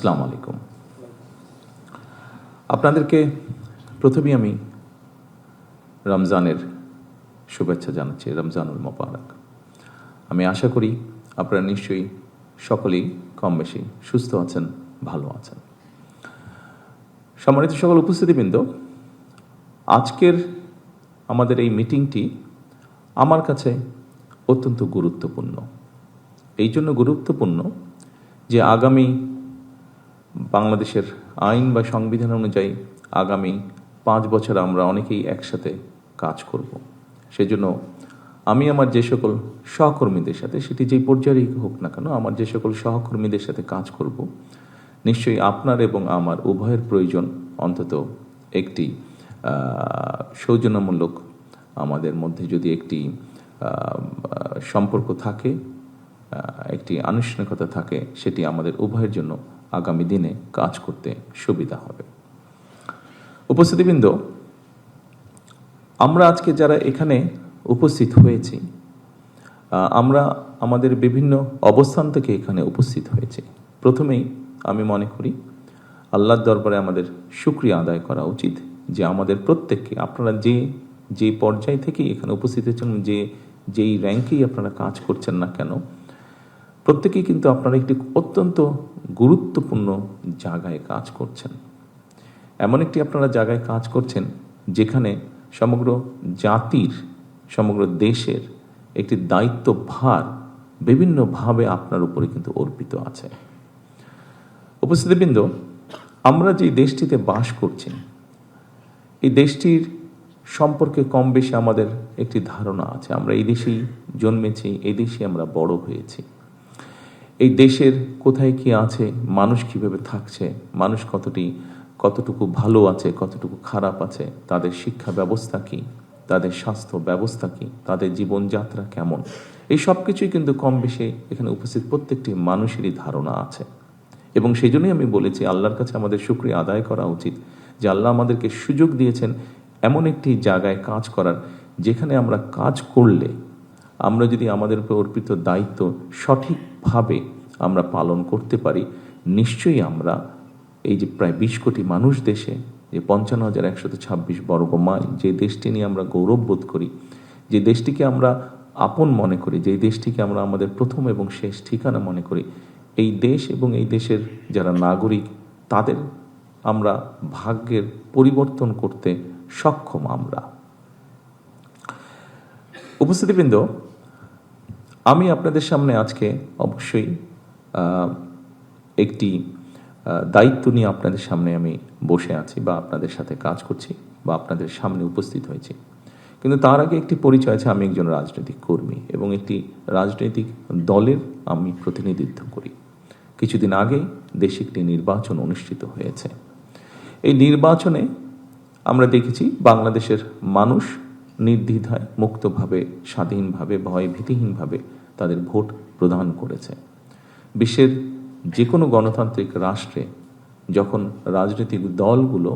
আসসালামু আলাইকুম। আপনাদেরকে প্রথমেই আমি রমজানের শুভেচ্ছা জানাচ্ছি, রমজানুল মোবারক। আমি আশা করি আপনারা নিশ্চয়ই সকলেই কম বেশি সুস্থ আছেন, ভালো আছেন। সম্মানিত সকল উপস্থিতিবৃন্দ, আজকের আমাদের এই মিটিংটি আমার কাছে অত্যন্ত গুরুত্বপূর্ণ। এই জন্য গুরুত্বপূর্ণ যে আগামী বাংলাদেশের আইন বা সংবিধান অনুযায়ী আগামী 5 বছর আমরা অনেকেই একসাথে কাজ করব। সেজন্য আমি আমার যে সকল সহকর্মীদের সাথে, সেটি যেই পর্যায়েই হোক না কেন, আমার যে সকল সহকর্মীদের সাথে কাজ করব, নিশ্চয়ই আপনার এবং আমার উভয়ের প্রয়োজন অন্তত একটি সৌজন্যমূলক, আমাদের মধ্যে যদি একটি সম্পর্ক থাকে, একটি আনুষ্ঠানিকতা থাকে, সেটি আমাদের উভয়ের জন্য আগামী দিনে কাজ করতে সুবিধা হবে। উপস্থিতিবৃন্দ, আমরা আজকে যারা এখানে উপস্থিত হয়েছি, আমরা আমাদের বিভিন্ন অবস্থান থেকে এখানে উপস্থিত হয়েছি। প্রথমেই আমি মনে করি আল্লাহর দরবারে আমাদের শুকরিয়া আদায় করা উচিত যে আমাদের প্রত্যেককে, আপনারা যে পর্যায় থেকেই এখানে উপস্থিত হয়েছেন, যেই র্যাঙ্কেই আপনারা কাজ করছেন না কেন, প্রত্যেকেই কিন্তু আপনারা একটি অত্যন্ত গুরুত্বপূর্ণ জায়গায় কাজ করছেন। এমন একটি আপনারা জায়গায় কাজ করছেন যেখানে সমগ্র জাতির, সমগ্র দেশের একটি দায়িত্বভার বিভিন্নভাবে আপনার উপরে কিন্তু অর্পিত আছে। উপস্থিতিবৃন্দ, আমরা যে দেশটিতে বাস করছি, এই দেশটির সম্পর্কে কম বেশি আমাদের একটি ধারণা আছে। আমরা এই দেশেই জন্মেছি, এই দেশে আমরা বড় হয়েছি। এই দেশের কোথায় কি আছে, মানুষ কিভাবে থাকছে, মানুষ কতটুকু ভালো আছে, কতটুকু খারাপ আছে, তাদের শিক্ষা ব্যবস্থা কি, তাদের স্বাস্থ্য ব্যবস্থা কি, তাদের জীবনযাত্রা কেমন, এই সব কিছুই কিন্তু কম বেশি এখানে উপস্থিত প্রত্যেকটি মানুষেরই ধারণা আছে। এবং সেই জন্যই আমি বলেছি আল্লাহর কাছে আমাদের শুকরিয়া আদায় করা উচিত যে আল্লাহ আমাদেরকে সুযোগ দিয়েছেন এমন একটি জায়গায় কাজ করার, যেখানে আমরা কাজ করলে, আমরা যদি আমাদের উপর অর্পিত দায়িত্ব সঠিকভাবে আমরা পালন করতে পারি, নিশ্চয়ই আমরা এই যে প্রায় 20 কোটি মানুষ দেশে, যে 55,126 বর্গ মাইল, যে দেশটি নিয়ে আমরা গৌরব বোধ করি, যে দেশটিকে আমরা আপন মনে করি, যে দেশটিকে আমরা আমাদের প্রথম এবং শেষ ঠিকানা মনে করি, এই দেশ এবং এই দেশের যারা নাগরিক, তাদের আমরা ভাগ্যের পরিবর্তন করতে সক্ষম। আমরা উপস্থিতিবৃন্দ, আমি আপনাদের সামনে আজকে অবশ্যই একটি দায়িত্ব নিয়ে আপনাদের সামনে আমি বসে আছি, বা আপনাদের সাথে কাজ করছি, বা আপনাদের সামনে উপস্থিত হয়েছি। কিন্তু তার আগে একটি পরিচয় আছে, আমি একজন রাজনৈতিক কর্মী এবং একটি রাজনৈতিক দলের আমি প্রতিনিধিত্ব করি। কিছুদিন আগে দেশে একটি নির্বাচন অনুষ্ঠিত হয়েছে। এই নির্বাচনে আমরা দেখেছি বাংলাদেশের মানুষ নির্দ্বিধায়, মুক্তভাবে, স্বাধীনভাবে, ভয় ভীতিহীনভাবে তাদের ভোট প্রদান করেছে। বিশ্বের যে কোনো গণতান্ত্রিক রাষ্ট্রে যখন রাজনৈতিক দলগুলো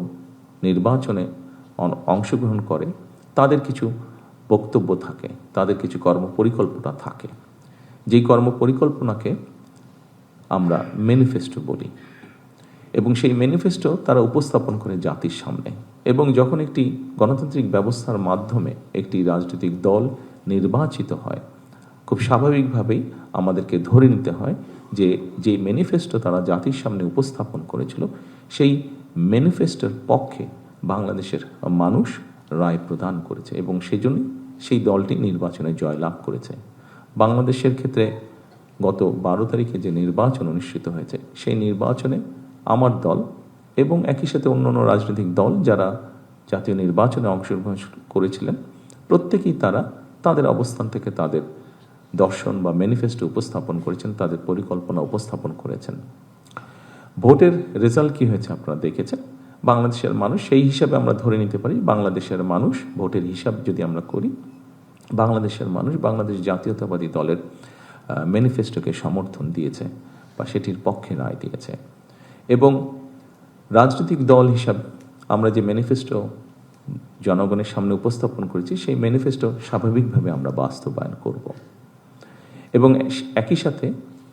নির্বাচনে অংশগ্রহণ করে, তাদের কিছু বক্তব্য থাকে, তাদের কিছু কর্মপরিকল্পনা থাকে, যেই কর্মপরিকল্পনাকে আমরা ম্যানিফেস্টো বলি। এবং সেই ম্যানিফেস্টো তারা উপস্থাপন করে জাতির সামনে। এবং যখন একটি গণতান্ত্রিক ব্যবস্থার মাধ্যমে একটি রাজনৈতিক দল নির্বাচিত হয়, খুব স্বাভাবিকভাবেই আমাদেরকে ধরে নিতে হয় যে ম্যানিফেস্টো তারা জাতির সামনে উপস্থাপন করেছিল, সেই ম্যানিফেস্টোর পক্ষে বাংলাদেশের মানুষ রায় প্রদান করেছে এবং সেজন্যই সেই দলটি নির্বাচনে জয়লাভ করেছে। বাংলাদেশের ক্ষেত্রে গত 12 তারিখে যে নির্বাচন অনুষ্ঠিত হয়েছে, সেই নির্বাচনে আমার দল এবং একই সাথে অন্যান্য রাজনৈতিক দল যারা জাতীয় নির্বাচনে অংশগ্রহণ করেছিলেন, প্রত্যেকেই তারা তাদের অবস্থান থেকে তাদের দর্শন বা ম্যানিফেস্টো উপস্থাপন করেছেন, তাদের পরিকল্পনা উপস্থাপন করেছেন। ভোটের রেজাল্ট কি হয়েছে আপনারা দেখেছেন। বাংলাদেশের মানুষ, সেই হিসাবে আমরা ধরে নিতে পারি বাংলাদেশের মানুষ, ভোটের হিসাব যদি আমরা করি, বাংলাদেশের মানুষ বাংলাদেশ জাতীয়তাবাদী দলের ম্যানিফেস্টোকে সমর্থন দিয়েছে বা সেটির পক্ষে রায় দিয়েছে। এবং রাজনৈতিক দল হিসাবে আমরা যে ম্যানিফেস্টো জনগণের সামনে উপস্থাপন করেছি, সেই ম্যানিফেস্টো স্বাভাবিকভাবে আমরা বাস্তবায়ন করব। এবং একই সাথে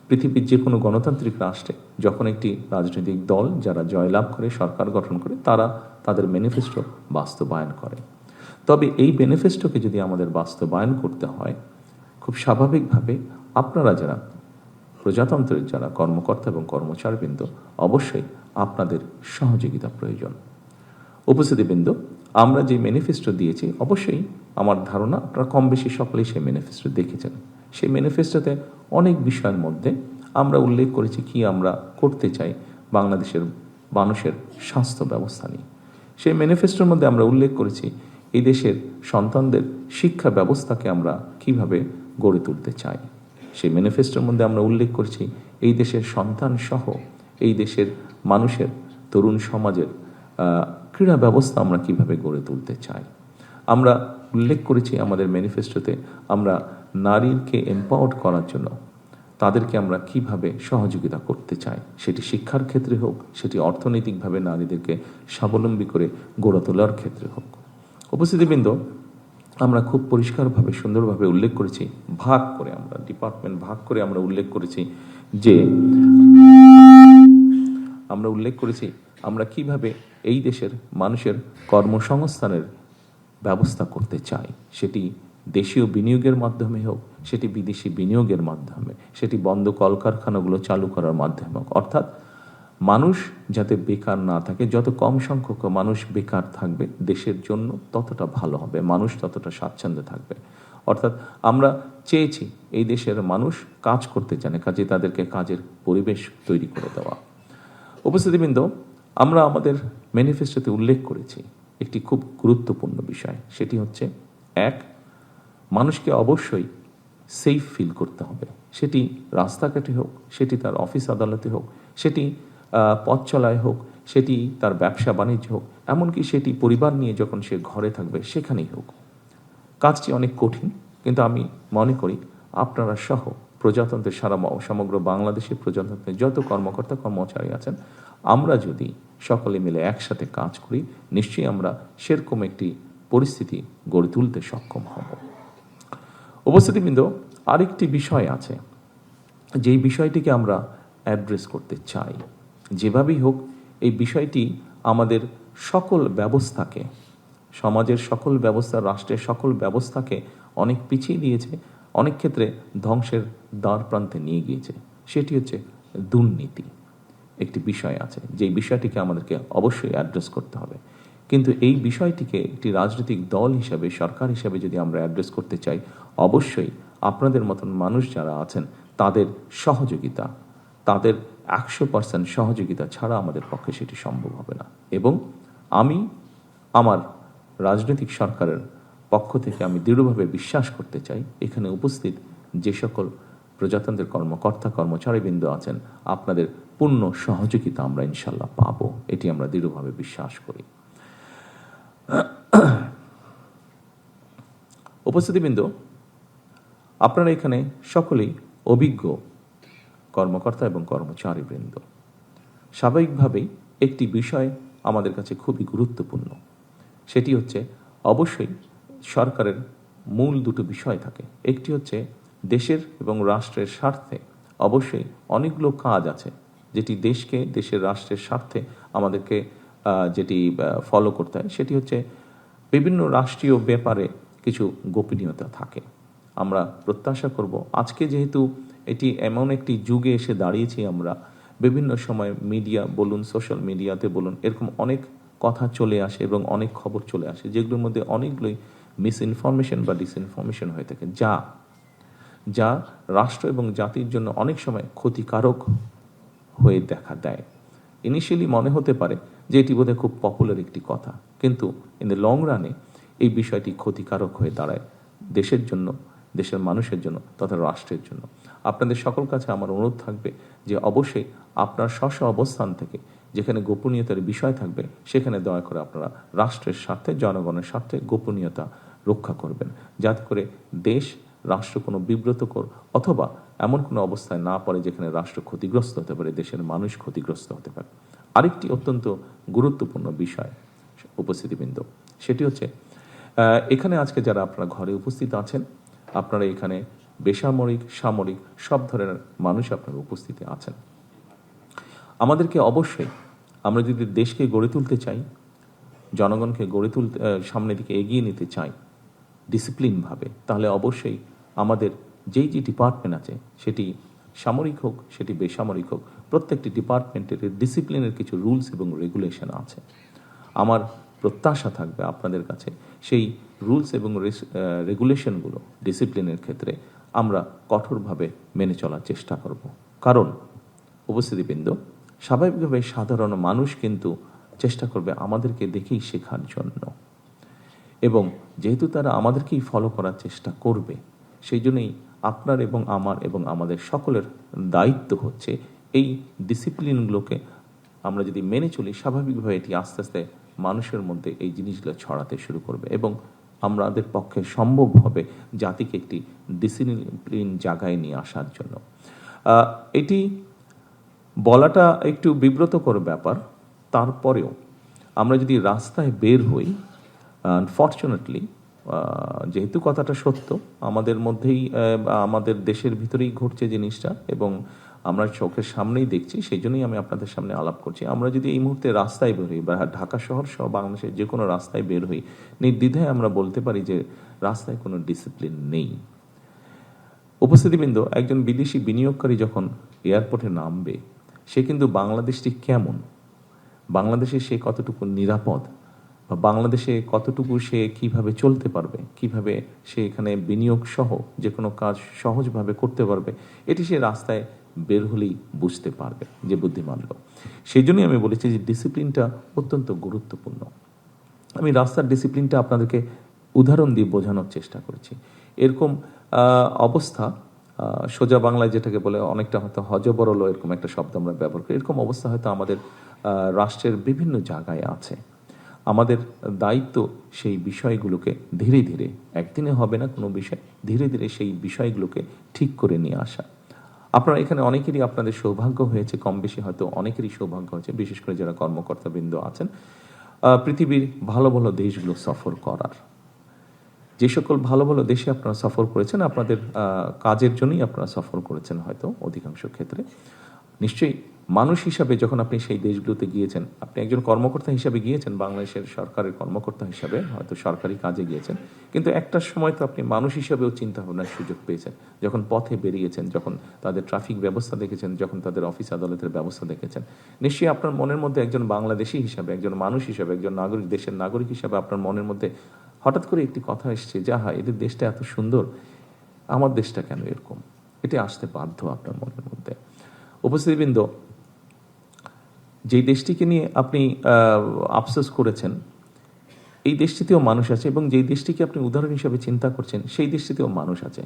পৃথিবীর যে কোনো গণতান্ত্রিক রাষ্ট্রে যখন একটি রাজনৈতিক দল যারা জয়লাভ করে সরকার গঠন করে তারা তাদের ম্যানিফেস্টো বাস্তবায়ন করে। তবে এই ম্যানিফেস্টোকে যদি আমাদের বাস্তবায়ন করতে হয়, খুব স্বাভাবিকভাবে আপনারা যারা প্রজাতন্ত্রের যারা কর্মকর্তা এবং কর্মচারীবৃন্দ, অবশ্যই আপনাদের সহযোগিতা প্রয়োজন। উপস্থিতিবৃন্দ, আমরা যে ম্যানিফেস্টো দিয়েছি, অবশ্যই আমার ধারণা আপনারা কম বেশি সকলেই সেই ম্যানিফেস্টো দেখেছেন। সেই ম্যানিফেস্টোতে অনেক বিষয়ের মধ্যে আমরা উল্লেখ করেছি কি আমরা করতে চাই বাংলাদেশের মানুষের স্বাস্থ্য ব্যবস্থা নিয়ে। সেই ম্যানিফেস্টোর মধ্যে আমরা উল্লেখ করেছি এই দেশের সন্তানদের শিক্ষা ব্যবস্থাকে আমরা কিভাবে গড়ে তুলতে চাই। সেই ম্যানিফেস্টোর মধ্যে আমরা উল্লেখ করেছি এই দেশের সন্তান সহ এই দেশের মানুষের তরুণ সমাজের ক্রীড়া ব্যবস্থা আমরা কিভাবে গড়ে তুলতে চাই। আমরা উল্লেখ করেছি আমাদের ম্যানিফেস্টোতে আমরা নারীকে এম্পাওয়ার্ড করার জন্য তাদেরকে আমরা কিভাবে সহযোগিতা করতে চাই, সেটি শিক্ষার ক্ষেত্রে হোক, সেটি অর্থনৈতিকভাবে নারীদেরকে স্বাবলম্বী করে গড়ে তোলার ক্ষেত্রে হোক। উপস্থিতিবৃন্দ, আমরা খুব পরিষ্কারভাবে সুন্দরভাবে উল্লেখ করেছি, ভাগ করে আমরা ডিপার্টমেন্ট ভাগ করে আমরা উল্লেখ করেছি যে আমরা কিভাবে এই দেশের মানুষের কর্মসংস্থানের ব্যবস্থা করতে চাই, সেটি দেশীয় বিনিয়োগের মাধ্যমে হোক, সেটি বিদেশি বিনিয়োগের মাধ্যমে, সেটি বন্ধ কলকারখানাগুলো চালু করার মাধ্যমে হোক। অর্থাৎ মানুষ যাতে বেকার না থাকে, যত কম সংখ্যক মানুষ বেকার থাকবে দেশের জন্য ততটা ভালো হবে, মানুষ ততটা স্বাচ্ছন্দ্যে থাকবে। অর্থাৎ আমরা চেয়েছি এই দেশের মানুষ কাজ করতে জানে, কাজে তাদেরকে কাজের পরিবেশ তৈরি করে দেওয়া। উপস্থিতিবৃন্দ, আমরা আমাদের ম্যানিফেস্টোতে উল্লেখ করেছি একটি খুব গুরুত্বপূর্ণ বিষয়, সেটি হচ্ছে এক, মানুষকে অবশ্যই সেফ ফিল করতে হবে। সেটি রাস্তাঘাটে হোক, সেটি তার অফিস আদালতে হোক, সেটি পথ চলায় হোক, সেটি তার ব্যবসা বাণিজ্য হোক, এমনকি সেটি পরিবার নিয়ে যখন সে ঘরে থাকবে সেখানেই হোক। কাজটি অনেক কঠিন, কিন্তু আমি মনে করি আপনারা সহ প্রজাতন্ত্রের সমগ্র বাংলাদেশের প্রজাতন্ত্রের যত কর্মকর্তা কর্মচারী আছেন, আমরা যদি সকলে মিলে একসাথে কাজ করি, নিশ্চয়ই আমরা সেরকম একটি পরিস্থিতি গড়ে তুলতে সক্ষম হব। উপস্থিতিবৃন্দ, আরেকটি বিষয় আছে যেই বিষয়টিকে আমরা অ্যাড্রেস করতে চাই। যেভাবেই হোক এই বিষয়টি আমাদের সকল ব্যবস্থাকে, সমাজের সকল ব্যবস্থা, রাষ্ট্রের সকল ব্যবস্থাকে অনেক পিছিয়ে দিয়েছে, অনেক ক্ষেত্রে ধ্বংসের দ্বার প্রান্তে নিয়ে গিয়েছে। সেটি হচ্ছে দুর্নীতি। একটি বিষয় আছে যেই বিষয়টিকে আমাদেরকে অবশ্যই অ্যাড্রেস করতে হবে। কিন্তু এই বিষয়টিকে একটি রাজনৈতিক দল হিসাবে, সরকার হিসাবে যদি আমরা অ্যাড্রেস করতে চাই, অবশ্যই আপনাদের মতন মানুষ যারা আছেন তাদের সহযোগিতা, তাদের 100% সহযোগিতা ছাড়া আমাদের পক্ষে সেটি সম্ভব হবে না। এবং আমি আমার রাজনৈতিক সরকারের পক্ষ থেকে আমি দৃঢ়ভাবে বিশ্বাস করতে চাই এখানে উপস্থিত যে সকল প্রজাতন্ত্রের কর্মকর্তা কর্মচারীবৃন্দ আছেন, আপনাদের পূর্ণ সহযোগিতা আমরা ইনশাল্লাহ পাবো, এটি আমরা দৃঢ়ভাবে বিশ্বাস করি। উপস্থিতিবৃন্দ, আপনারা এখানে সকলেই অভিজ্ঞ কর্মকর্তা এবং কর্মচারীবৃন্দ। স্বাভাবিকভাবেই একটি বিষয় আমাদের কাছে খুবই গুরুত্বপূর্ণ, সেটি হচ্ছে অবশ্যই সরকারের মূল দুটো বিষয় থাকে। একটি হচ্ছে দেশের এবং রাষ্ট্রের স্বার্থে অবশ্যই অনেকগুলো কাজ আছে যেটি দেশকে, দেশের রাষ্ট্রের স্বার্থে আমাদেরকে যেটি ফলো করতে হয়, সেটি হচ্ছে বিভিন্ন রাষ্ট্রীয় ব্যাপারে কিছু গোপনীয়তা থাকে। আমরা প্রত্যাশা করব আজকে যেহেতু এটি এমন একটি যুগে এসে দাঁড়িয়েছি, আমরা বিভিন্ন সময় মিডিয়া বলুন, সোশ্যাল মিডিয়াতে বলুন, এরকম অনেক কথা চলে আসে এবং অনেক খবর চলে আসে যেগুলোর মধ্যে অনেকগুলোই মিসইনফরমেশন বা ডিসইনফরমেশন হয়ে থাকে, যা রাষ্ট্র এবং জাতির জন্য অনেক সময় ক্ষতিকারক হয়ে দেখা দেয়। ইনিশিয়ালি মনে হতে পারে যে এটি বোধহয় খুব পপুলার একটি কথা, কিন্তু ইন দ্য লং রানে এই বিষয়টি ক্ষতিকারক হয়ে দাঁড়ায় দেশের জন্য, দেশের মানুষের জন্য তথা রাষ্ট্রের জন্য। আপনাদের সকল কাছে আমার অনুরোধ থাকবে যে অবশ্যই আপনার স্ব অবস্থান থেকে যেখানে গোপনীয়তার বিষয় থাকবে সেখানে দয়া করে আপনারা রাষ্ট্রের স্বার্থে, জনগণের স্বার্থে গোপনীয়তা রক্ষা করবেন, যাতে করে দেশ, রাষ্ট্র কোনো বিব্রতকর অথবা এমন কোনো অবস্থায় না পড়ে যেখানে রাষ্ট্র ক্ষতিগ্রস্ত হতে পারে, দেশের মানুষ ক্ষতিগ্রস্ত হতে পারে। আরেকটি অত্যন্ত গুরুত্বপূর্ণ বিষয় উপস্থিতিবৃন্দ, সেটি হচ্ছে এখানে আজকে যারা আপনারা ঘরে উপস্থিত আছেন, আপনারা এখানে বেসামরিক, সামরিক সব ধরনের মানুষ আপনার উপস্থিতি আছেন। আমাদেরকে অবশ্যই, আমরা যদি দেশকে গড়ে তুলতে চাই, জনগণকে গড়ে তুলতে, সামনের দিকে এগিয়ে নিতে চাই ডিসিপ্লিনভাবে, তাহলে অবশ্যই আমাদের যেই যে ডিপার্টমেন্ট আছে, সেটি সামরিক হোক, সেটি বেসামরিক হোক, প্রত্যেকটি ডিপার্টমেন্টের ডিসিপ্লিনের কিছু রুলস এবং রেগুলেশন আছে। আমার প্রত্যাশা থাকবে আপনাদের কাছে সেই রুলস এবং রেগুলেশনগুলো ডিসিপ্লিনের ক্ষেত্রে আমরা কঠোরভাবে মেনে চলার চেষ্টা করব। কারণ উপস্থিতিবৃন্দ, স্বাভাবিকভাবে সাধারণ মানুষ কিন্তু চেষ্টা করবে আমাদেরকে দেখেই শেখার জন্য, এবং যেহেতু তারা আমাদেরকেই ফলো করার চেষ্টা করবে, সেই জন্যই আপনার এবং আমার এবং আমাদের সকলের দায়িত্ব হচ্ছে এই ডিসিপ্লিনগুলোকে আমরা যদি মেনে চলি, স্বাভাবিকভাবে এটি আস্তে আস্তে মানুষের মধ্যে এই জিনিসগুলো ছড়াতে শুরু করবে এবং আমাদের পক্ষে সম্ভব হবে জাতিকে একটি ডিসিপ্লিন জায়গায় নিয়ে আসার জন্য। এটি বলাটা একটু বিব্রতকর ব্যাপার, তারপরেও আমরা যদি রাস্তায় বের হই, আনফর্চুনেটলি যেহেতু কথাটা সত্য, আমাদের মধ্যেই আমাদের দেশের ভিতরেই ঘটছে জিনিসটা এবং আমরা চোখের সামনেই দেখছি, সেই জন্যই আমি আপনাদের সামনে আলাপ করছি। আমরা যদি এই মুহূর্তে রাস্তায় বের হই বা ঢাকা শহর সহ বাংলাদেশের যে কোনো রাস্তায় বের হই, নির্দ্বিধায় আমরা বলতে পারি যে রাস্তায় কোনো ডিসিপ্লিন নেই। উপস্থিতিবৃন্দ, একজন বিদেশি বিনিয়োগকারী যখন এয়ারপোর্টে নামবে, সে কিন্তু বাংলাদেশটি কেমন, বাংলাদেশে সে কতটুকু নিরাপদ, বা বাংলাদেশে কতটুকু সে কিভাবে চলতে পারবে, কিভাবে সে এখানে বিনিয়োগ সহ যে কোনো কাজ সহজভাবে করতে পারবে, এটি সে রাস্তায় বের হলেই বুঝতে পারবে যে বুদ্ধিমান লোক। সেই জন্যই আমি বলেছি যে ডিসিপ্লিনটা অত্যন্ত গুরুত্বপূর্ণ। আমি রাস্তার ডিসিপ্লিনটা আপনাদেরকে উদাহরণ দিয়ে বোঝানোর চেষ্টা করেছি। এরকম অবস্থা সোজা বাংলায় যেটাকে বলে অনেকটা হয়তো হজবরল, এরকম একটা শব্দ আমরা ব্যবহার করি, এরকম অবস্থা হয়তো আমাদের রাষ্ট্রের বিভিন্ন জায়গায় আছে। আমাদের দায়িত্ব সেই বিষয়গুলোকে ধীরে ধীরে, একদিনে হবে না কোনো বিষয়, ধীরে ধীরে সেই বিষয়গুলোকে ঠিক করে নিয়ে আসা। আপনারা এখানে অনেকেরই আপনাদের সৌভাগ্য হয়েছে, কম বেশি হয়তো অনেকেরই সৌভাগ্য হয়েছে, বিশেষ করে যারা কর্মকর্তাবৃন্দ আছেন, পৃথিবীর ভালো ভালো দেশগুলো সফর করার। যে সকল ভালো ভালো দেশে আপনারা সফর করেছেন, আপনাদের কাজের জন্যই আপনারা সফর করেছেন হয়তো অধিকাংশ ক্ষেত্রে। নিশ্চয়ই মানুষ হিসাবে যখন আপনি সেই দেশগুলোতে গিয়েছেন, আপনি একজন কর্মকর্তা হিসাবে গিয়েছেন, বাংলাদেশের সরকারের কর্মকর্তা হিসাবে হয়তো সরকারি কাজে গিয়েছেন, কিন্তু একটা সময় তো আপনি মানুষ হিসাবেও চিন্তা ভাবনার সুযোগ পেয়েছেন, যখন পথে বেরিয়েছেন, যখন তাদের ট্রাফিক ব্যবস্থা দেখেছেন, যখন তাদের অফিস আদালতের ব্যবস্থা দেখেছেন। নিশ্চয়ই আপনার মনের মধ্যে একজন বাংলাদেশি হিসাবে, একজন মানুষ হিসাবে, একজন নাগরিক, দেশের নাগরিক হিসাবে আপনার মনের মধ্যে হঠাৎ করে একটি কথা এসছে যে হ্যাঁ, এদের দেশটা এত সুন্দর, আমার দেশটা কেন এরকম, এটি আসতে বাধ্য আপনার মনের মধ্যে। উপস্থিতিবৃন্দ, যেই দেশটিকে নিয়ে আপনি আফসোস করেছেন, এই দেশটিতেও মানুষ আছে, এবং যেই দেশটিকে আপনি উদাহরণ হিসাবে চিন্তা করছেন, সেই দেশটিতেও মানুষ আছে।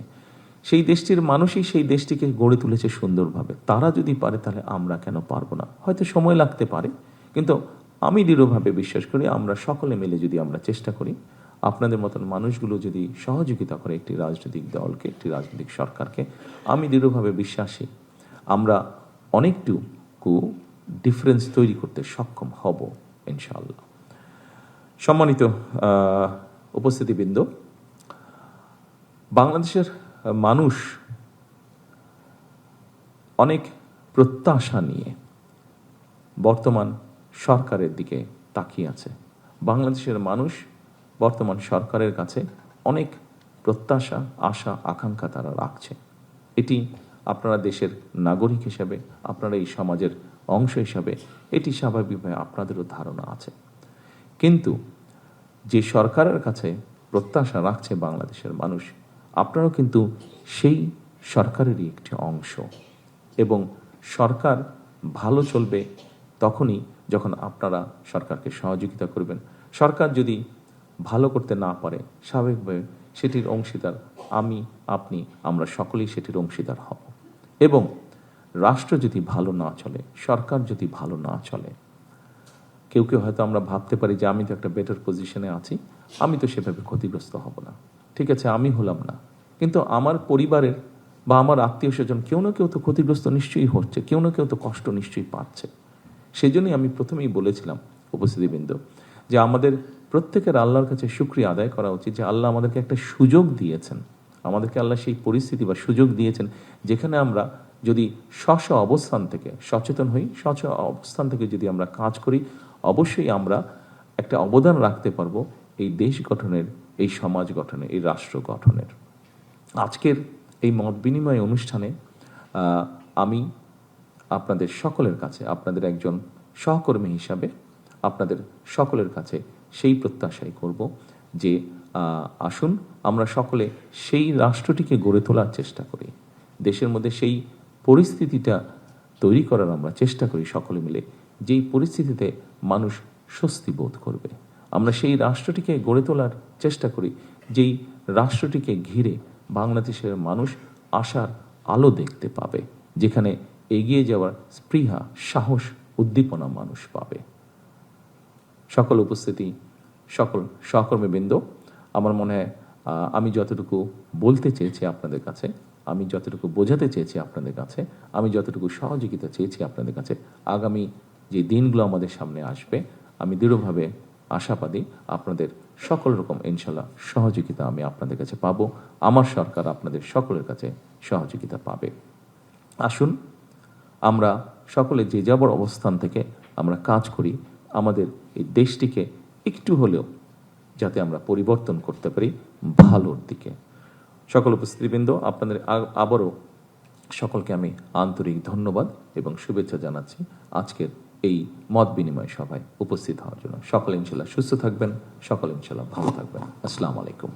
সেই দেশটির মানুষই সেই দেশটিকে গড়ে তুলেছে সুন্দরভাবে। তারা যদি পারে, তাহলে আমরা কেন পারবো না? হয়তো সময় লাগতে পারে, কিন্তু আমি দৃঢ়ভাবে বিশ্বাস করি আমরা সকলে মিলে যদি আমরা চেষ্টা করি, আপনাদের মতন মানুষগুলো যদি সহযোগিতা করে একটি রাজনৈতিক দলকে, একটি রাজনৈতিক সরকারকে, আমি দৃঢ়ভাবে বিশ্বাসী আমরা অনেকটুকু ডিফারেন্স তৈরি করতে সক্ষম হব ইনশাআল্লাহ। সম্মানিত উপস্থিতিবৃন্দ, বাংলাদেশের মানুষ অনেক প্রত্যাশা নিয়ে বর্তমান সরকারের দিকে তাকিয়ে আছে। বাংলাদেশের মানুষ বর্তমান সরকারের কাছে অনেক প্রত্যাশা, আশা, আকাঙ্ক্ষা তারা রাখছে। এটি আপনারা দেশের নাগরিক হিসাবে, আপনারা এই সমাজের অংশ হিসাবে, এটি স্বাভাবিকভাবে আপনাদেরও ধারণা আছে। কিন্তু যে সরকারের কাছে প্রত্যাশা রাখছে বাংলাদেশের মানুষ, আপনারাও কিন্তু সেই সরকারেরই একটি অংশ, এবং সরকার ভালো চলবে তখনই যখন আপনারা সরকারকে সহযোগিতা করবেন। সরকার যদি ভালো করতে না পারে, স্বাভাবিকভাবে সেটির অংশীদার আমি, আপনি, আমরা সকলেই সেটির অংশীদার হব। এবং রাষ্ট্র যদি ভালো না চলে, সরকার যদি ভালো না চলে, কেউ কেউ হয়তো আমরা ভাবতে পারি যে আমি তো একটা বেটার পজিশনে আছি, আমি তো সেভাবে ক্ষতিগ্রস্ত হব না। ঠিক আছে, আমি হলাম না, কিন্তু আমার পরিবারের বা আমার আত্মীয় স্বজন কেউ না কেউ তো ক্ষতিগ্রস্ত নিশ্চয়ই হচ্ছে, কেউ না কেউ তো কষ্ট নিশ্চয়ই পাচ্ছে। সেই জন্যই আমি প্রথমেই বলেছিলাম উপস্থিতিবৃন্দ যে আমাদের প্রত্যেকের আল্লাহর কাছে শুকরিয়া আদায় করা উচিত যে আল্লাহ আমাদেরকে একটা সুযোগ দিয়েছেন। আমাদেরকে আল্লাহ সেই পরিস্থিতি বা সুযোগ দিয়েছেন যেখানে আমরা যদি অবস্থান থেকে সচেতন হই, অবস্থান থেকে যদি আমরা কাজ করি, অবশ্যই আমরা একটা অবদান রাখতে পারবো এই দেশ গঠনের, এই সমাজ গঠনের, এই রাষ্ট্র গঠনের। আজকের এই মত বিনিময় অনুষ্ঠানে আমি আপনাদের সকলের কাছে, আপনাদের একজন সহকর্মী হিসাবে আপনাদের সকলের কাছে সেই প্রত্যাশাই করব যে আসুন আমরা সকলে সেই রাষ্ট্রটিকে গড়ে তোলার চেষ্টা করি, দেশের মধ্যে সেই পরিস্থিতিটা তৈরি করার আমরা চেষ্টা করি সকলে মিলে, যেই পরিস্থিতিতে মানুষ স্বস্তি বোধ করবে। আমরা সেই রাষ্ট্রটিকে গড়ে তোলার চেষ্টা করি যেই রাষ্ট্রটিকে ঘিরে বাংলাদেশের মানুষ আশার আলো দেখতে পাবে, যেখানে এগিয়ে যাওয়ার স্পৃহা, সাহস, উদ্দীপনা মানুষ পাবে। সকল উপস্থিতি, সকল সহকর্মীবৃন্দ, আমার মনে হয় আমি যতটুকু বলতে চেয়েছি আপনাদের কাছে, আমি যতটুকু বোঝাতে চেয়েছি আপনাদের কাছে, আমি যতটুকু সহযোগিতা চেয়েছি আপনাদের কাছে, আগামী যে দিনগুলো আমাদের সামনে আসবে, আমি দৃঢ়ভাবে আশাবাদী আপনাদের সকল রকম ইনশাল্লাহ সহযোগিতা আমি আপনাদের কাছে পাবো। আমার সরকার আপনাদের সকলের কাছে সহযোগিতা পাবে। আসুন আমরা সকলে যে যাবার অবস্থান থেকে আমরা কাজ করি, আমাদের এই দেশটিকে একটু হলেও যাতে আমরা পরিবর্তন করতে পারি ভালোর দিকে। সকল উপস্থিতিবৃন্দ, আপনাদের আবারও সকলকে আমি আন্তরিক ধন্যবাদ এবং শুভেচ্ছা জানাচ্ছি আজকের এই মত বিনিময় সভায় উপস্থিত হওয়ার জন্য। সকলে ইনশাল্লাহ সুস্থ থাকবেন, সকলে ইনশাল্লাহ ভালো থাকবেন। আসসালামু আলাইকুম।